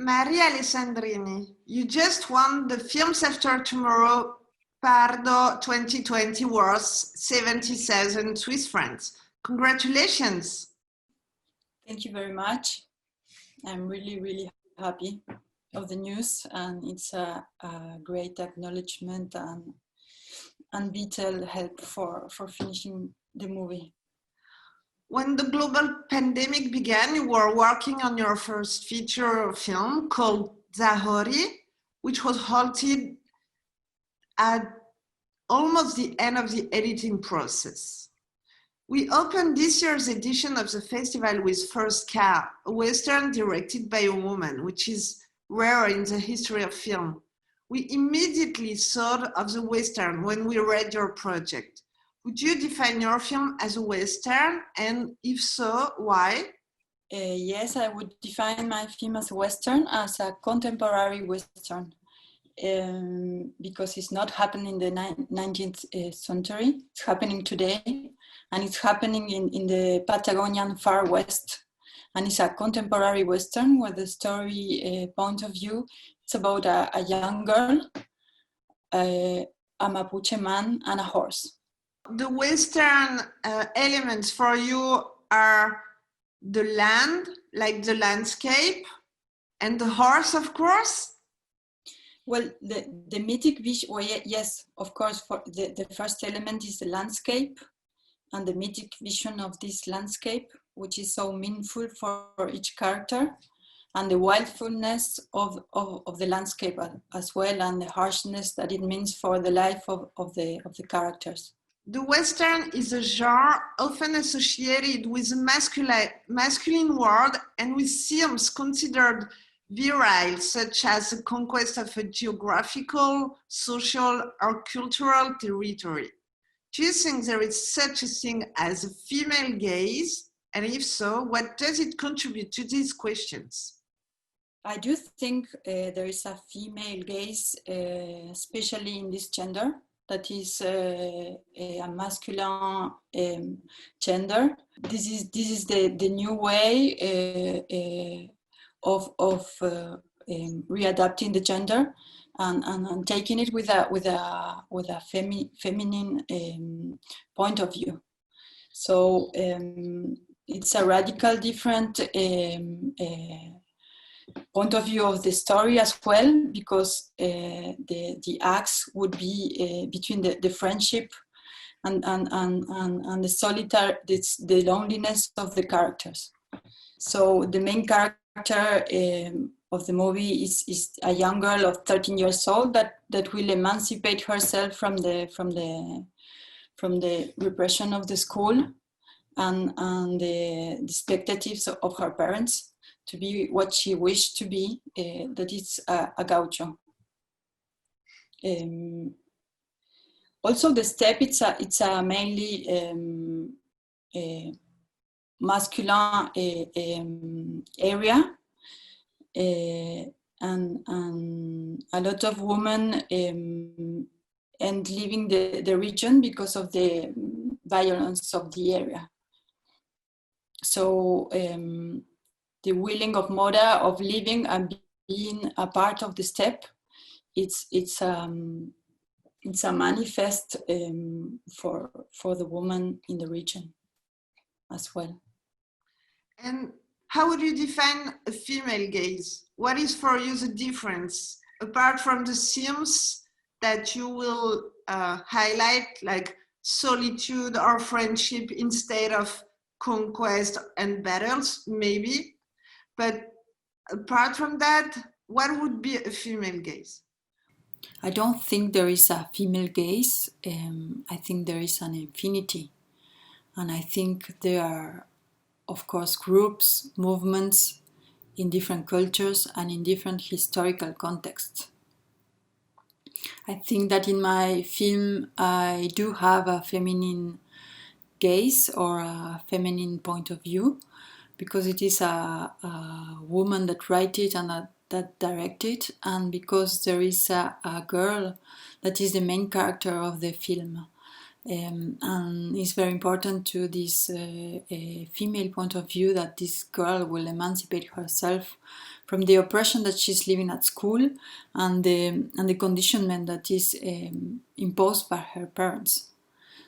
Marí Alessandrini, you just won the Films After Tomorrow Pardo 2020 worth 70,000 Swiss francs. Congratulations. Thank you very much. I'm really happy of the news, and it's a great acknowledgement and vital help for finishing the movie. When the global pandemic began, you were working on your first feature film called Zahori, which was halted at almost the end of the editing process. We opened this year's edition of the festival with First Car, a Western directed by a woman, which is rare in the history of film. We immediately thought of the Western when we read your project. Would you define your film as a Western? And if so, why? Yes, I would define my film as a Western, as a contemporary Western, because it's not happening in the 19th century. It's happening today, and it's happening in the Patagonian far west. And it's a contemporary Western where the story point of view, it's about a young girl, a Mapuche man, and a horse. The Western elements for you are the land, like the landscape, and the horse, of course? Well, the mythic vision, well, yes, of course, for the first element is the landscape and the mythic vision of this landscape, which is so meaningful for each character, and the wildfulness of the landscape as well, and the harshness that it means for the life of the characters. The Western is a genre often associated with a masculine world and with themes considered virile, such as the conquest of a geographical, social, or cultural territory. Do you think there is such a thing as a female gaze? And if so, what does it contribute to these questions? I do think there is a female gaze, especially in this gender, that is a masculine gender. This is the new way of readapting the gender and taking it with a feminine point of view. So it's a radical different point of view of the story as well, because the acts would be between the friendship and the solitary, the loneliness of the characters. So the main character of the movie is a young girl of 13 years old that will emancipate herself from the repression of the school and the expectations of her parents to be what she wished to be, that is a gaucho. Also the steppe, it's a mainly masculine area, and a lot of women end leaving the region because of the violence of the area. So the willing of Mora of living and being a part of the steppe, it's a manifest for the woman in the region as well. And how would you define a female gaze? What is for you the difference, apart from the themes that you will highlight, like solitude or friendship instead of conquest and battles, maybe? But apart from that, what would be a female gaze? I don't think there is a female gaze. I think there is an infinity. And I think there are, of course, groups, movements in different cultures and in different historical contexts. I think that in my film, I do have a feminine gaze or a feminine point of view, because it is a woman that writes it and that directs it, and because there is a girl that is the main character of the film. And it's very important to this female point of view that this girl will emancipate herself from the oppression that she's living at school and the conditionment that is imposed by her parents.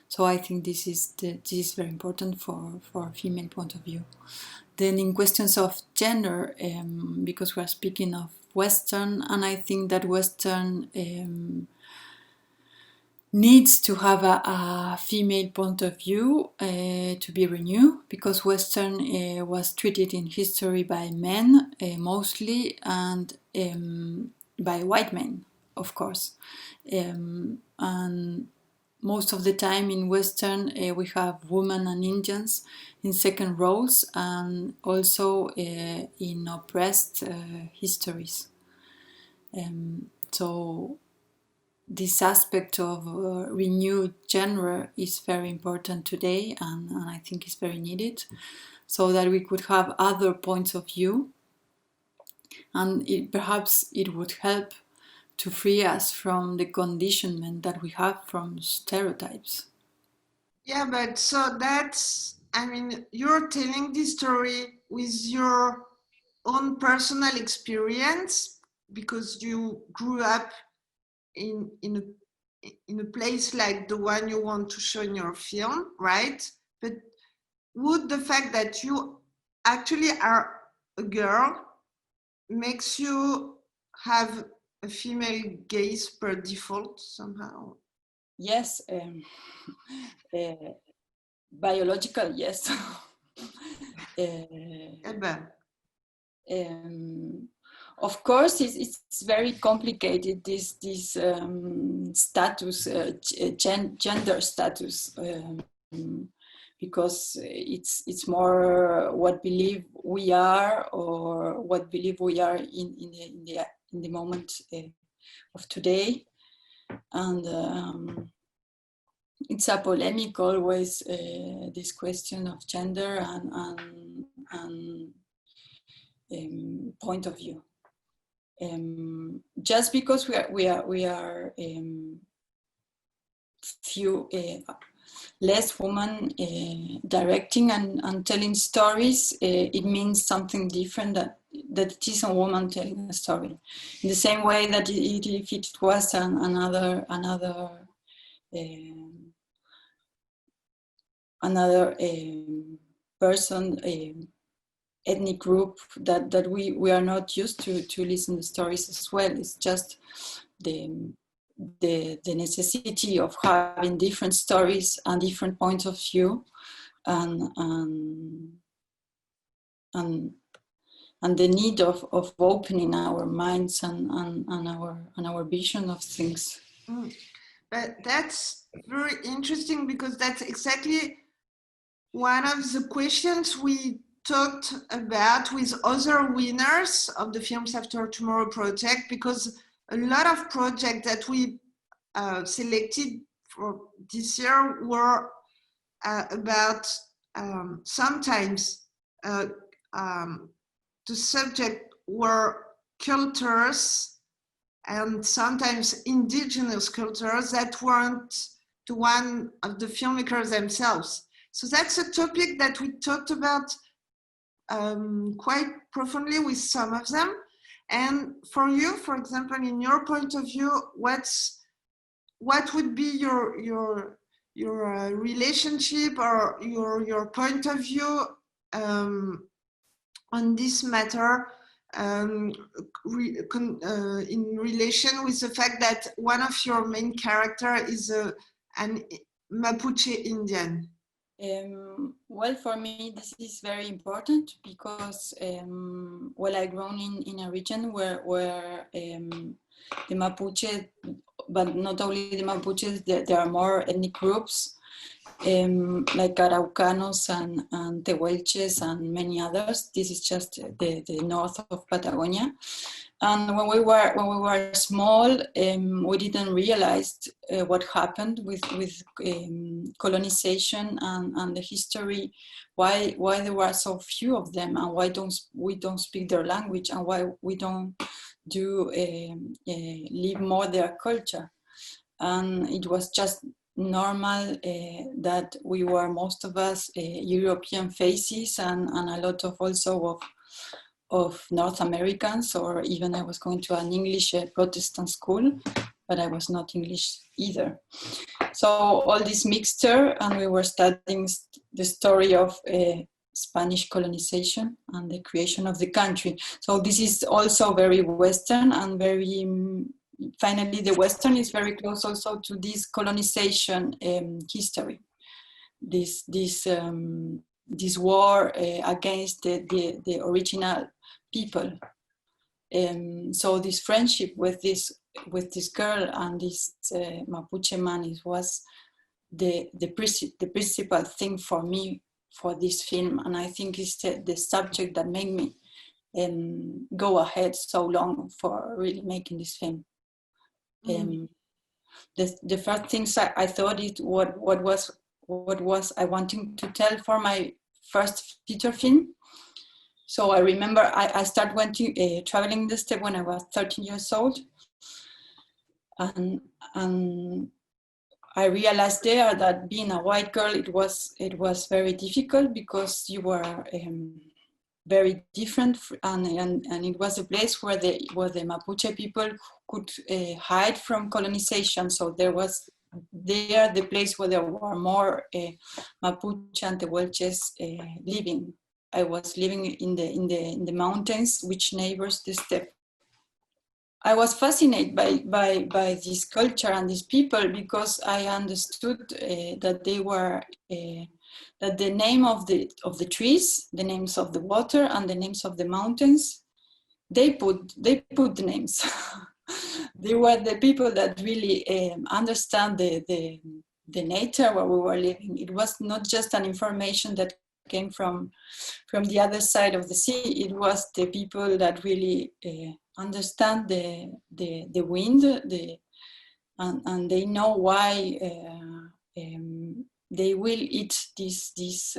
So I think this is very important for a female point of view. Then in questions of gender, because we are speaking of Western, and I think that Western needs to have a female point of view to be renewed, because Western was treated in history by men mostly, and by white men, of course. And most of the time in Western we have women and Indians in second roles, and also in oppressed histories. So this aspect of renewed gender is very important today, and I think is very needed, so that we could have other points of view, and perhaps it would help to free us from the conditionment that we have from stereotypes. Yeah, but so that's, I mean, you're telling this story with your own personal experience, because you grew up in a place like the one you want to show in your film, right? But would the fact that you actually are a girl makes you have a female gaze per default somehow? Yes, biological, yes. Of course, it's very complicated, this status, gender status, because it's more what believe we are, or what believe we are in the moment of today, and it's a polemic always, this question of gender and point of view. Just because we are few less women directing and telling stories, it means something different, that it is a woman telling a story. In the same way that if it was another person, ethnic group, that we are not used to listen to stories as well. It's just the necessity of having different stories and different points of view, and the need of opening our minds and our vision of things. But that's very interesting, because that's exactly one of the questions we talked about with other winners of the Films After Tomorrow project, because a lot of projects that we selected for this year were about sometimes the subject were cultures, and sometimes indigenous cultures that weren't the one of the filmmakers themselves. So that's a topic that we talked about quite profoundly with some of them. And for you, for example, in your point of view, what would be your relationship or your point of view on this matter, in relation with the fact that one of your main character is an Mapuche Indian? Well, for me, this is very important, because I grown in a region where the Mapuche, but not only the Mapuches, there are more ethnic groups, like Araucanos and Tehuelches and many others. This is just the north of Patagonia. And when we were small, we didn't realize what happened with colonization and the history. Why there were so few of them, and why we don't speak their language, and why we don't live more their culture. And it was just normal that we were, most of us, European faces, and a lot of also of North Americans, or even I was going to an English Protestant school, but I was not English either. So all this mixture, and we were studying the story of Spanish colonization and the creation of the country. So this is also very Western and very, finally the Western is very close also to this colonization history. This war against the original people. So this friendship with this girl and this Mapuche man, it was the principal thing for me for this film, and I think it's the subject that made me go ahead so long for really making this film. The first things I thought it what was I wanting to tell for my first feature film. So I remember I started traveling the steppe when I was 13 years old, and I realized there that being a white girl, it was very difficult because you were very different, and it was a place where the Mapuche people could hide from colonization. So there was the place where there were more Mapuche and Tehuelches living. I was living in the mountains, which neighbors the steppe. I was fascinated by this culture and these people because I understood that they were that the name of the trees, the names of the water, and the names of the mountains, they put the names. They were the people that really understand the nature where we were living. It was not just an information that came from the other side of the sea. It was the people that really understand the wind, and they know why they will eat these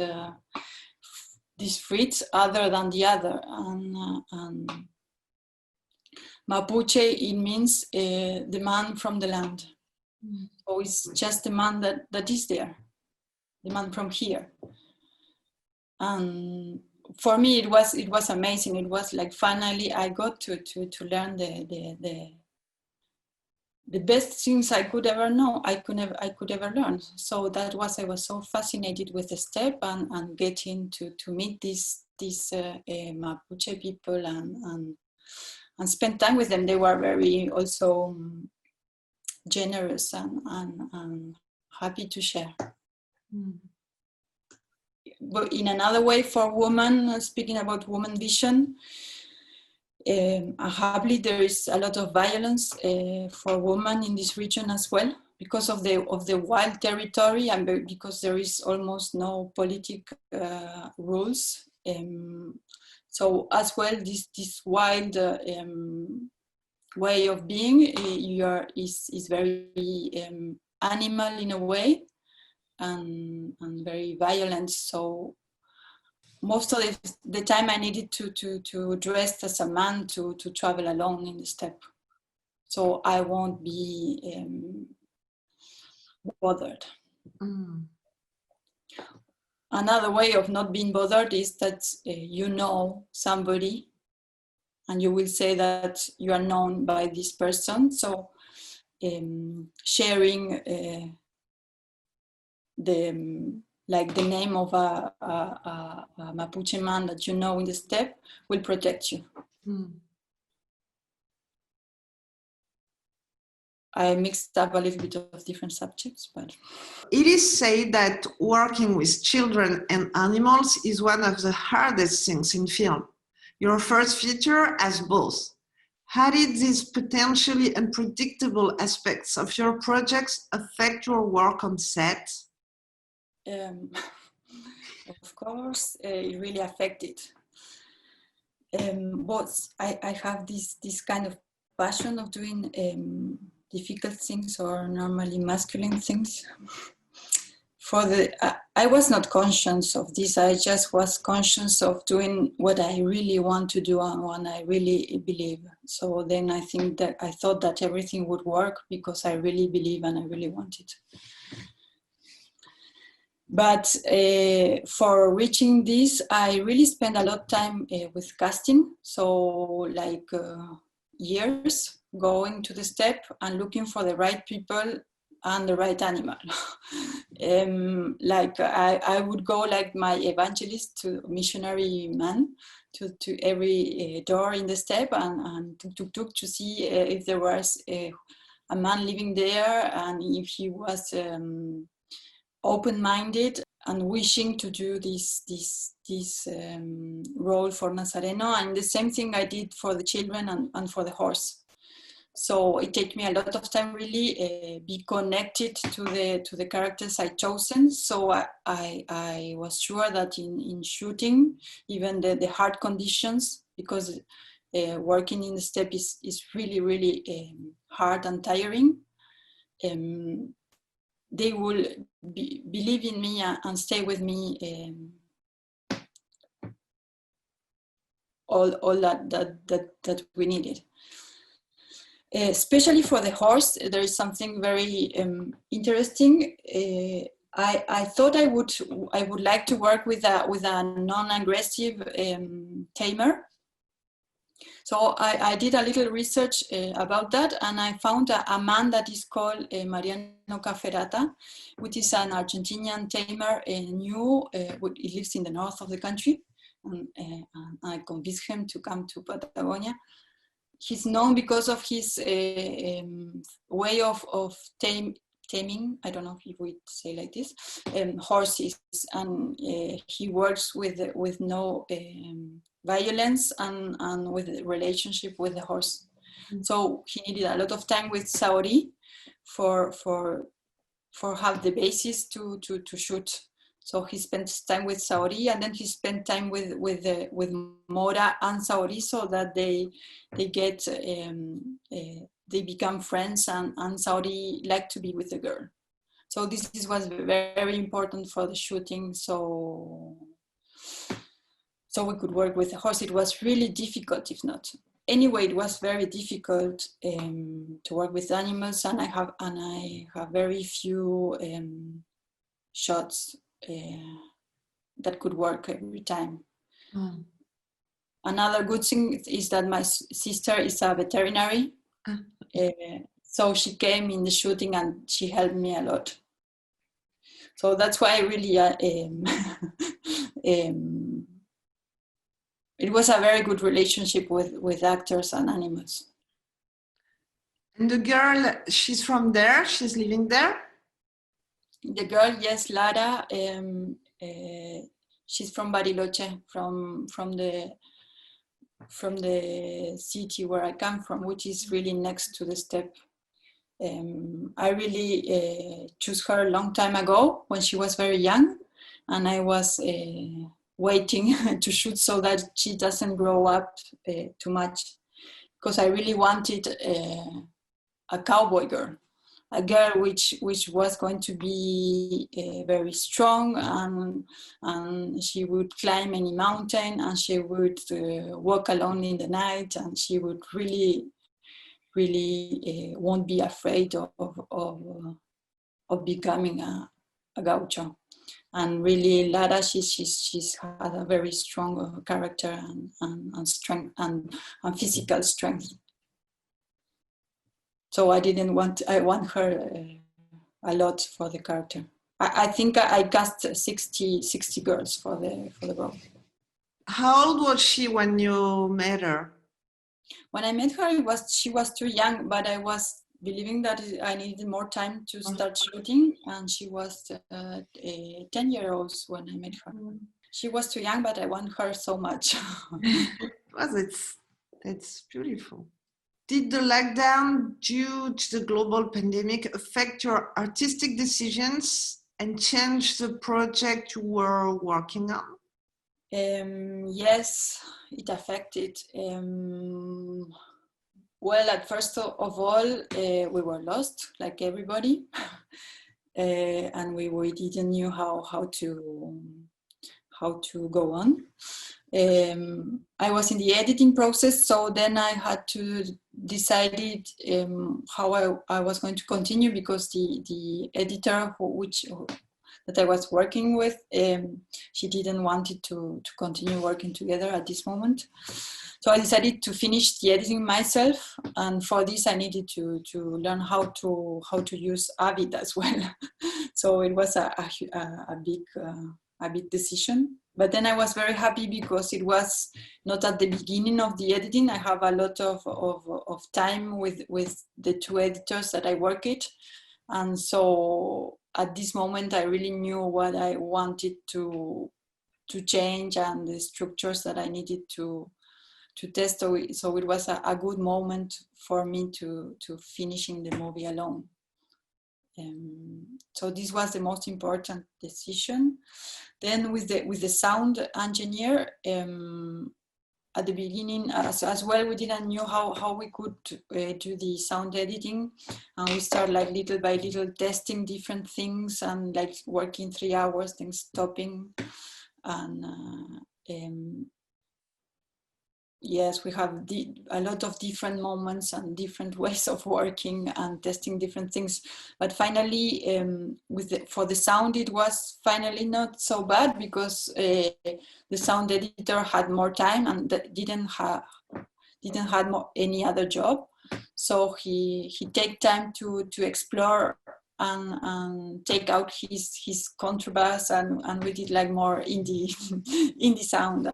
fruits other than the other. And Mapuche, it means the man from the land. So it's just the man that is there, the man from here. And for me, it was amazing. It was like finally I got to learn the best things I could ever know. I could ever learn. So that was, I was so fascinated with the steppe and getting to meet these Mapuche people and spend time with them. They were very also generous and happy to share. But in another way, for women, speaking about woman vision, happily there is a lot of violence for women in this region as well, because of the wild territory and because there is almost no political rules. So as well, this wild way of being is very animal in a way. And very violent. So most of the time I needed to dress as a man to travel alone in the steppe. So I won't be bothered. Another way of not being bothered is that you know somebody and you will say that you are known by this person. So sharing the name of a Mapuche man that you know in the steppe will protect you. I mixed up a little bit of different subjects, but it is said that working with children and animals is one of the hardest things in film. Your first feature has both. How did these potentially unpredictable aspects of your projects affect your work on set? Of course, it really affected. But I have this kind of passion of doing difficult things or normally masculine things. I was not conscious of this. I just was conscious of doing what I really want to do and what I really believe. So then I thought that everything would work because I really believe and I really want it. But for reaching this, I really spent a lot of time with casting. So like years going to the step and looking for the right people and the right animal. Like I would go like my evangelist to missionary man to every door in the step and to see if there was a man living there and if he was open-minded and wishing to do this role for Nazareno, and the same thing I did for the children and for the horse. So it takes me a lot of time really be connected to the characters I chosen. So I was sure that in shooting, even the hard conditions, because working in the steppe is really hard and tiring. They will believe in me and stay with me all that we needed. Especially for the horse, there is something very interesting. I thought I would like to work with a non-aggressive tamer. So I did a little research about that, and I found a man that is called Mariano Caferata, which is an Argentinian tamer, new. He lives in the north of the country, and I convinced him to come to Patagonia. He's known because of his way of taming, I don't know if we say like this, horses, and he works with no violence and with the relationship with the horse. Mm-hmm. So he needed a lot of time with Saori for have the basis to shoot. So he spent time with Saori, and then he spent time with Mora and Saori, so that they get they become friends, and Saori liked to be with the girl. So this was very important for the shooting. So we could work with the horse. It was really difficult, if not. Anyway, it was very difficult to work with animals, and I have very few shots that could work every time. Mm. Another good thing is that my sister is a veterinary, so she came in the shooting and she helped me a lot. So that's why I really it was a very good relationship with actors and animals. And the girl, she's from there? She's living there? The girl, yes, Lara. She's from Bariloche, from the city where I come from, which is really next to the steppe. I really chose her a long time ago when she was very young, and I was waiting to shoot so that she doesn't grow up too much, because I really wanted a cowboy girl, a girl which was going to be very strong, and she would climb any mountain, and she would walk alone in the night, and she would really won't be afraid of becoming a gaucho. And really, Lara, she's had a very strong character and strength and physical strength. So I want her a lot for the character. I think I cast 60 girls for the role. How old was she when you met her? When I met her, she was too young, but I was believing that I needed more time to start shooting, and she was 10-year-old when I met her. She was too young, but I want her so much. That's beautiful. Did the lockdown due to the global pandemic affect your artistic decisions and change the project you were working on? Yes, it affected. Well, at first of all, we were lost, like everybody, and we didn't know how to go on. I was in the editing process, so then I had to decide how I was going to continue, because the editor, that I was working with, she didn't want it to continue working together at this moment. So I decided to finish the editing myself, and for this I needed to learn how to use Avid as well. So it was a big decision. But then I was very happy because it was not at the beginning of the editing. I have a lot of time with the two editors that I work with. And so at this moment, I really knew what I wanted to change and the structures that I needed to test. So it was a good moment for me to finishing the movie alone. So this was the most important decision. Then with the sound engineer, at the beginning as well, we didn't know how we could do the sound editing, and we started like little by little testing different things and like working 3 hours, then stopping, and yes, we have a lot of different moments and different ways of working and testing different things. But finally, for the sound, it was finally not so bad because the sound editor had more time and didn't have any other job. So he take time to explore and take out his contrabass, and we did like more indie indie sound,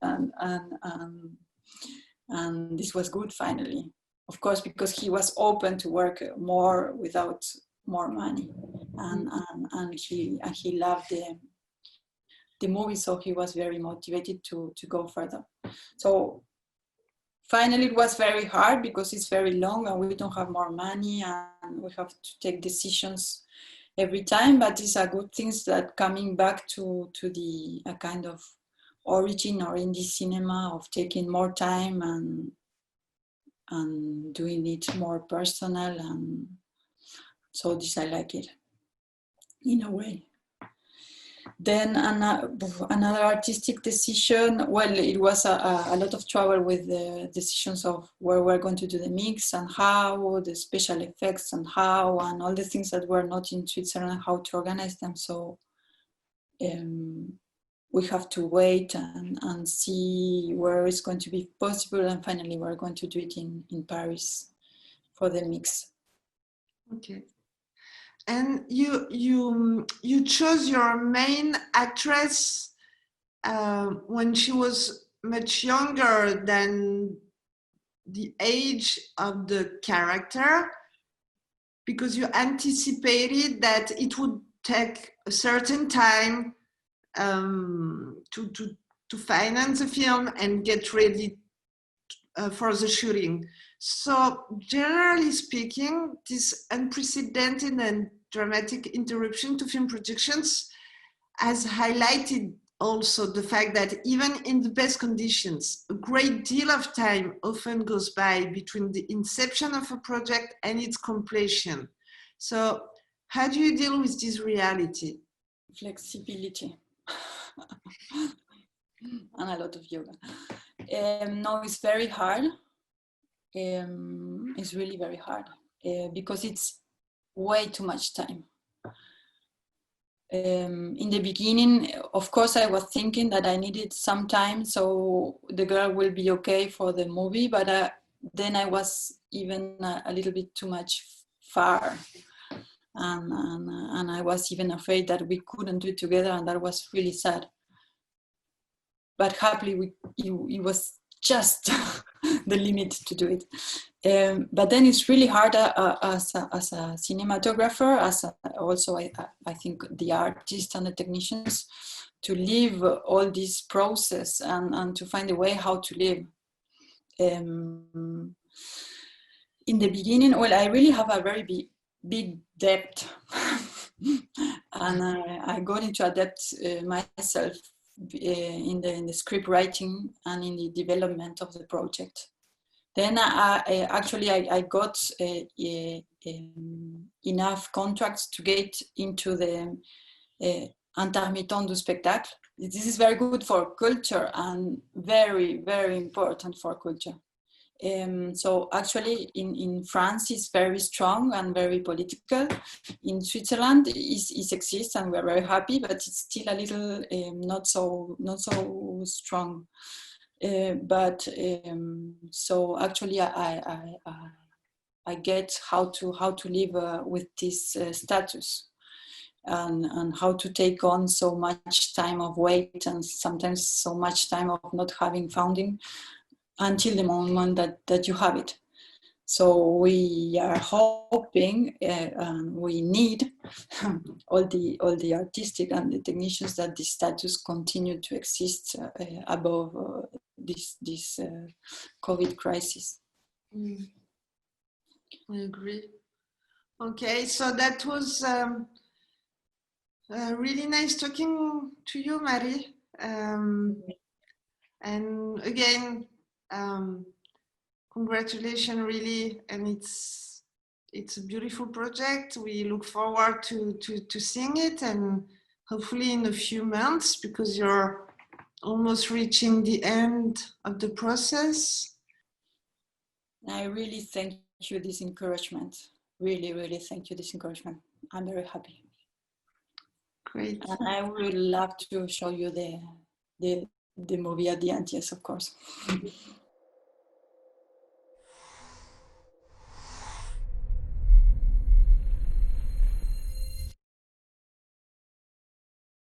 and this was good finally, of course, because he was open to work more without more money, and he loved the movie, so he was very motivated to go further. So finally it was very hard because it's very long and we don't have more money and we have to take decisions every time, but it's a good thing that coming back to a kind of origin or indie cinema of taking more time and doing it more personal, and so this I like it in a way. Then another artistic decision, well, it was a lot of trouble with the decisions of where we're going to do the mix and how, the special effects and how, and all the things that were not in Switzerland, how to organize them. So we have to wait and see where it's going to be possible, and finally we're going to do it in Paris for the mix. Okay. And you chose your main actress when she was much younger than the age of the character, because you anticipated that it would take a certain time to finance the film and get ready for the shooting. So generally speaking, this unprecedented and dramatic interruption to film productions has highlighted also the fact that even in the best conditions, a great deal of time often goes by between the inception of a project and its completion. So how do you deal with this reality? Flexibility and a lot of yoga. No, it's very hard. It's really very hard because it's way too much time. In the beginning, of course, I was thinking that I needed some time so the girl will be okay for the movie, but then I was even a little bit too much far. And I was even afraid that we couldn't do it together, and that was really sad. But happily, it was just the limit to do it. But then it's really hard as a cinematographer, also I think the artists and the technicians, to live all this process and to find a way how to live. In the beginning, well, I really have a very big debt and I got into a debt myself in the script writing and in the development of the project. Then I got enough contracts to get into the intermittent du spectacle. This is very good for culture and very, very important for culture. So actually in France it's very strong and very political. In Switzerland it exists and we're very happy, but it's still a little not so strong. So actually I get how to live with this status. And how to take on so much time of wait and sometimes so much time of not having funding until the moment that you have it. So we are hoping and we need all the artistic and the technicians that this status continue to exist above this COVID crisis. I agree. Okay, so that was really nice talking to you, Marie. And again, congratulations, really. And it's a beautiful project. We look forward to seeing it, and hopefully in a few months, because you're almost reaching the end of the process. I really thank you this encouragement. Really, really thank you this encouragement. I'm very happy. Great. And I would love to show you the movie at the end, yes, of course.